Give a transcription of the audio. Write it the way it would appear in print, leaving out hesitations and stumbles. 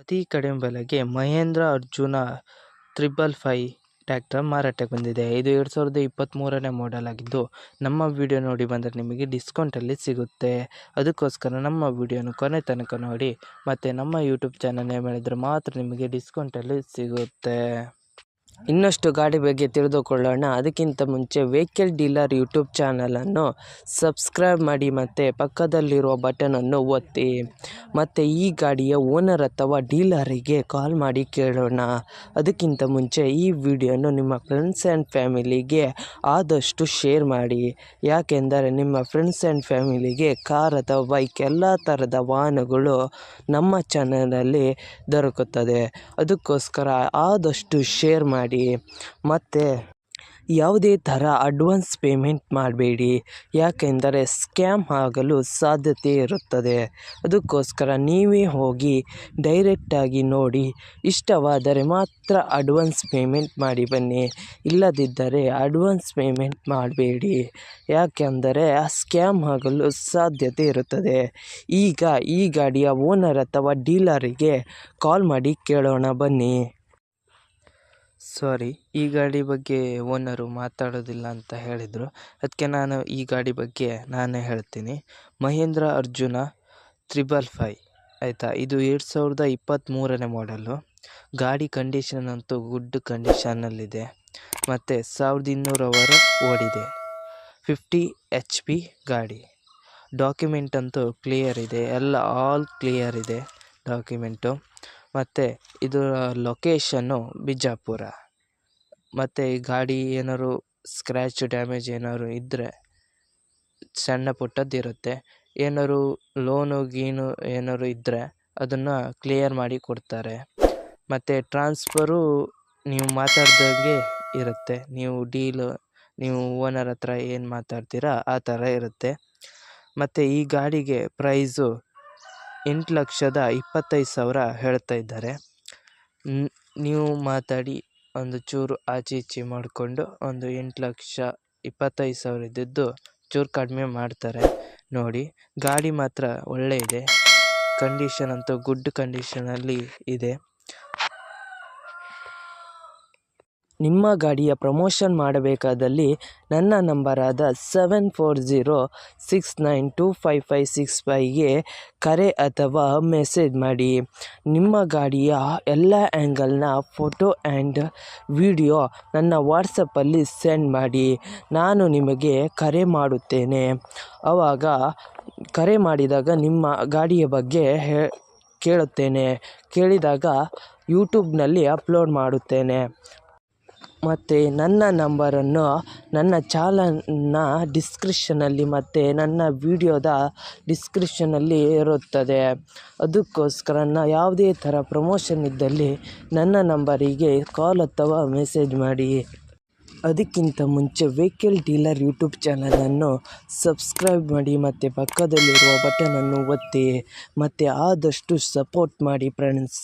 ಅತಿ ಕಡಿಮೆ ಬೆಲೆಗೆ ಮಹೇಂದ್ರ ಅರ್ಜುನ 555 ಟ್ರ್ಯಾಕ್ಟರ್ ಮಾರಾಟಕ್ಕೆ ಬಂದಿದೆ. ಇದು 2023ನೇ ಮಾಡೆಲ್ ಆಗಿದ್ದು, ನಮ್ಮ ವಿಡಿಯೋ ನೋಡಿ ಬಂದರೆ ನಿಮಗೆ ಡಿಸ್ಕೌಂಟಲ್ಲಿ ಸಿಗುತ್ತೆ. ಅದಕ್ಕೋಸ್ಕರ ನಮ್ಮ ವಿಡಿಯೋನ ಕೊನೆ ತನಕ ನೋಡಿ ಮತ್ತು ನಮ್ಮ ಯೂಟ್ಯೂಬ್ ಚಾನಲ್ ನೇಮ್ ಹೇಳಿದರೆ ಮಾತ್ರ ನಿಮಗೆ ಡಿಸ್ಕೌಂಟಲ್ಲಿ ಸಿಗುತ್ತೆ. ಇನ್ನಷ್ಟು ಗಾಡಿ ಬಗ್ಗೆ ತಿಳಿದುಕೊಳ್ಳೋಣ. ಅದಕ್ಕಿಂತ ಮುಂಚೆ ವೆಹಿಕಲ್ ಡೀಲರ್ ಯೂಟ್ಯೂಬ್ ಚಾನಲನ್ನು ಸಬ್ಸ್ಕ್ರೈಬ್ ಮಾಡಿ ಮತ್ತು ಪಕ್ಕದಲ್ಲಿರುವ ಬಟನನ್ನು ಒತ್ತಿ. ಮತ್ತು ಈ ಗಾಡಿಯ ಓನರ್ ಅಥವಾ ಡೀಲರಿಗೆ ಕಾಲ್ ಮಾಡಿ ಕೇಳೋಣ. ಅದಕ್ಕಿಂತ ಮುಂಚೆ ಈ ವಿಡಿಯೋನು ನಿಮ್ಮ ಫ್ರೆಂಡ್ಸ್ ಆ್ಯಂಡ್ ಫ್ಯಾಮಿಲಿಗೆ ಆದಷ್ಟು ಶೇರ್ ಮಾಡಿ. ಯಾಕೆಂದರೆ ನಿಮ್ಮ ಫ್ರೆಂಡ್ಸ್ ಆ್ಯಂಡ್ ಫ್ಯಾಮಿಲಿಗೆ ಕಾರ್ ಅಥವಾ ಬೈಕ್ ಎಲ್ಲ ಥರದ ವಾಹನಗಳು ನಮ್ಮ ಚಾನಲಲ್ಲಿ ದೊರಕುತ್ತದೆ. ಅದಕ್ಕೋಸ್ಕರ ಆದಷ್ಟು ಶೇರ್ ಮಾಡಿ. ಮತ್ತು ಯಾವುದೇ ಥರ ಅಡ್ವಾನ್ಸ್ ಪೇಮೆಂಟ್ ಮಾಡಬೇಡಿ, ಯಾಕೆಂದರೆ ಸ್ಕ್ಯಾಮ್ ಆಗಲು ಸಾಧ್ಯತೆ ಇರುತ್ತದೆ. ಅದಕ್ಕೋಸ್ಕರ ನೀವೇ ಹೋಗಿ ಡೈರೆಕ್ಟಾಗಿ ನೋಡಿ, ಇಷ್ಟವಾದರೆ ಮಾತ್ರ ಅಡ್ವಾನ್ಸ್ ಪೇಮೆಂಟ್ ಮಾಡಿ ಬನ್ನಿ. ಇಲ್ಲದಿದ್ದರೆ ಅಡ್ವಾನ್ಸ್ ಪೇಮೆಂಟ್ ಮಾಡಬೇಡಿ, ಯಾಕೆಂದರೆ ಸ್ಕ್ಯಾಮ್ ಆಗಲು ಸಾಧ್ಯತೆ ಇರುತ್ತದೆ. ಈಗ ಈ ಗಾಡಿಯ ಓನರ್ ಅಥವಾ ಡೀಲರಿಗೆ ಕಾಲ್ ಮಾಡಿ ಕೇಳೋಣ ಬನ್ನಿ. ಈ ಗಾಡಿ ಬಗ್ಗೆ ಓನರು ಮಾತಾಡೋದಿಲ್ಲ ಅಂತ ಹೇಳಿದರು. ಅದಕ್ಕೆ ನಾನು ಈ ಗಾಡಿ ಬಗ್ಗೆ ನಾನೇ ಹೇಳ್ತೀನಿ. ಮಹೇಂದ್ರ ಅರ್ಜುನ 555 ಆಯಿತಾ. ಇದು 2023ನೇ ಮಾಡೆಲ್ಲು. ಗಾಡಿ ಕಂಡೀಷನ್ ಅಂತೂ ಗುಡ್ ಕಂಡೀಷನ್ನಲ್ಲಿದೆ ಮತ್ತು 1200 ಅವರ್ ಓಡಿದೆ. 50 HP ಗಾಡಿ. ಡಾಕ್ಯುಮೆಂಟ್ ಅಂತೂ ಕ್ಲಿಯರ್ ಇದೆ, ಎಲ್ಲ ಆಲ್ ಕ್ಲಿಯರ್ ಇದೆ ಡಾಕ್ಯುಮೆಂಟು. ಮತ್ತು ಇದರ ಲೊಕೇಶನ್ನು ಬಿಜಾಪುರ. ಮತ್ತು ಈ ಗಾಡಿ ಏನಾದ್ರು ಸ್ಕ್ರ್ಯಾಚ್ ಡ್ಯಾಮೇಜ್ ಏನಾದ್ರು ಇದ್ದರೆ ಸಣ್ಣ ಪುಟ್ಟದ್ದಿರುತ್ತೆ. ಏನಾದ್ರು ಲೋನು ಗೀನು ಏನಾದ್ರು ಇದ್ದರೆ ಅದನ್ನು ಕ್ಲಿಯರ್ ಮಾಡಿ ಕೊಡ್ತಾರೆ. ಮತ್ತು ಟ್ರಾನ್ಸ್ಫರು ನೀವು ಮಾತಾಡ್ದಂಗೆ ಇರುತ್ತೆ. ನೀವು ಓನರ್ ಹತ್ರ ಏನು ಮಾತಾಡ್ತೀರಾ ಆ ಥರ ಇರುತ್ತೆ. ಮತ್ತು ಈ ಗಾಡಿಗೆ ಪ್ರೈಸು 8,25,000 ಹೇಳ್ತಾ ಇದ್ದಾರೆ. ನೀವು ಮಾತಾಡಿ ಒಂದು ಚೂರು ಆಚೆ ಈಚೆ ಮಾಡಿಕೊಂಡು ಒಂದು 8,25,000 ಇದ್ದಿದ್ದು ಚೂರು ಕಡಿಮೆ ಮಾಡ್ತಾರೆ ನೋಡಿ. ಗಾಡಿ ಮಾತ್ರ ಒಳ್ಳೆ ಇದೆ, ಕಂಡೀಷನ್ ಅಂತೂ ಗುಡ್ ಕಂಡೀಷನಲ್ಲಿ ಇದೆ. ನಿಮ್ಮ ಗಾಡಿಯ ಪ್ರಮೋಷನ್ ಮಾಡಬೇಕಾದಲ್ಲಿ ನನ್ನ ನಂಬರಾದ 7406925565ಗೆ ಕರೆ ಅಥವಾ ಮೆಸೇಜ್ ಮಾಡಿ. ನಿಮ್ಮ ಗಾಡಿಯ ಎಲ್ಲ ಆ್ಯಂಗಲ್ನ ಫೋಟೋ ಆ್ಯಂಡ್ ವಿಡಿಯೋ ನನ್ನ ವಾಟ್ಸಪ್ಪಲ್ಲಿ ಸೆಂಡ್ ಮಾಡಿ. ನಾನು ನಿಮಗೆ ಕರೆ ಮಾಡುತ್ತೇನೆ. ಆವಾಗ ಕರೆ ಮಾಡಿದಾಗ ನಿಮ್ಮ ಗಾಡಿಯ ಬಗ್ಗೆ ಕೇಳುತ್ತೇನೆ. ಕೇಳಿದಾಗ ಯೂಟ್ಯೂಬ್ನಲ್ಲಿ ಅಪ್ಲೋಡ್ ಮಾಡುತ್ತೇನೆ. ಮತ್ತು ನನ್ನ ನಂಬರನ್ನು ನನ್ನ ಚಾನಲ್ನ ಡಿಸ್ಕ್ರಿಪ್ಷನಲ್ಲಿ ಮತ್ತು ನನ್ನ ವಿಡಿಯೋದ ಡಿಸ್ಕ್ರಿಪ್ಷನಲ್ಲಿ ಇರುತ್ತದೆ. ಅದಕ್ಕೋಸ್ಕರ ಯಾವುದೇ ಥರ ಪ್ರಮೋಷನ್ ಇದ್ದಲ್ಲಿ ನನ್ನ ನಂಬರಿಗೆ ಕಾಲ್ ಅಥವಾ ಮೆಸೇಜ್ ಮಾಡಿ. ಅದಕ್ಕಿಂತ ಮುಂಚೆ ವೆಹಿಕಲ್ ಡೀಲರ್ ಯೂಟ್ಯೂಬ್ ಚಾನಲನ್ನು ಸಬ್ಸ್ಕ್ರೈಬ್ ಮಾಡಿ ಮತ್ತು ಪಕ್ಕದಲ್ಲಿರುವ ಬಟನನ್ನು ಒತ್ತಿ ಮತ್ತು ಆದಷ್ಟು ಸಪೋರ್ಟ್ ಮಾಡಿ ಫ್ರೆಂಡ್ಸ್.